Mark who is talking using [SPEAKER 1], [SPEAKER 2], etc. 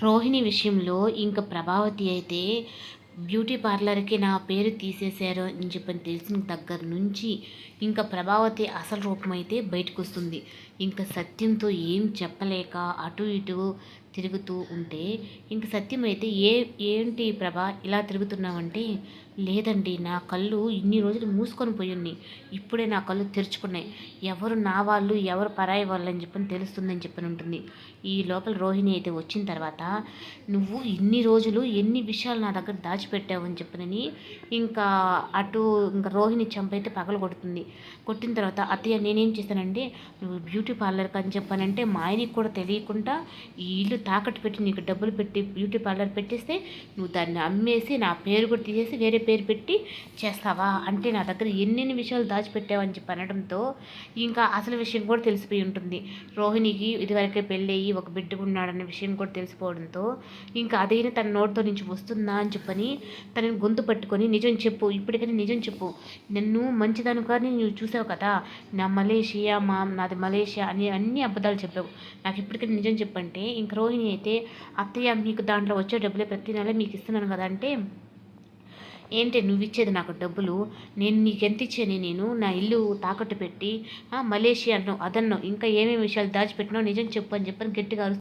[SPEAKER 1] రోహిణి విషయంలో ఇంక ప్రభావతి అయితే బ్యూటీ పార్లర్‌కి నా పేరు తీసేశారు అని చెప్పని తెలిసిన దగ్గర నుంచి ఇంక ప్రభావతి అసలు రూపమైతే బయటకొస్తుంది. ఇంక సత్యంతో ఏం చెప్పలేక అటు ఇటు తిరుగుతూ ఉంటే ఇంక సత్యం అయితే ఏంటి ప్రభా ఇలా తిరుగుతున్నావంటే, లేదండి నా కళ్ళు ఇన్ని రోజులు మూసుకొని పోయున్నాయి. ఇప్పుడే నా కళ్ళు తెరుచుకున్నాయి. ఎవరు నా వాళ్ళు, ఎవరు పరాయి వాళ్ళు అని చెప్పని తెలుస్తుందని చెప్పని ఉంటుంది. ఈ లోపల రోహిణి అయితే వచ్చిన తర్వాత, నువ్వు ఇన్ని రోజులు ఎన్ని విషయాలు నా దగ్గర దాచిపెట్టావు అని చెప్పనని ఇంకా అటు ఇంకా రోహిణి చంపైతే పగలగొడుతుంది. కొట్టిన తర్వాత అత్తయ్య నేనేం చేశానంటే, నువ్వు బ్యూటీ పార్లర్‌కి అని చెప్పానంటే మా ఆయనకి కూడా తెలియకుండా ఈ ఇల్లు తాకట్టు పెట్టి నీకు డబ్బులు పెట్టి బ్యూటీ పార్లర్ పెట్టేస్తే నువ్వు దాన్ని అమ్మేసి నా పేరు కూడా తీసేసి వేరే పేరు పెట్టి చేస్తావా అంటే నా దగ్గర ఎన్నెన్ని విషయాలు దాచిపెట్టావని చెప్పి అనడంతో ఇంకా అసలు విషయం కూడా తెలిసిపోయి ఉంటుంది. రోహిణికి ఇదివరకే పెళ్ళయి ఒక బిడ్డ ఉన్నాడన్న విషయం కూడా తెలిసిపోవడంతో ఇంకా అదైనా తన నోటితో నుంచి వస్తుందా అని చెప్పని తనని గొంతు పట్టుకొని నిజం చెప్పు, ఇప్పటికైనా నిజం చెప్పు, నన్ను మంచిదాను కానీ నువ్వు చూసావు కదా, నాది మలేషియా అని అన్ని అబద్ధాలు చెప్పావు, నాకు ఇప్పటికైనా నిజం చెప్పంటే ఇంక రోహిణి అయితే అత్తయ్య మీకు దాంట్లో వచ్చే డబ్బులే ప్రతి నెల మీకు ఇస్తున్నాను కదా అంటే, ఏంటి నువ్వు ఇచ్చేది నాకు డబ్బులు, నేను నీకెంత ఇచ్చాను, నేను నా ఇల్లు తాకట్టు పెట్టి మలేషియా అన్నావు అదన్నావు ఇంకా ఏమేమి విషయాలు దాచిపెట్టినావు నిజం చెప్పు అని చెప్పని గట్టిగా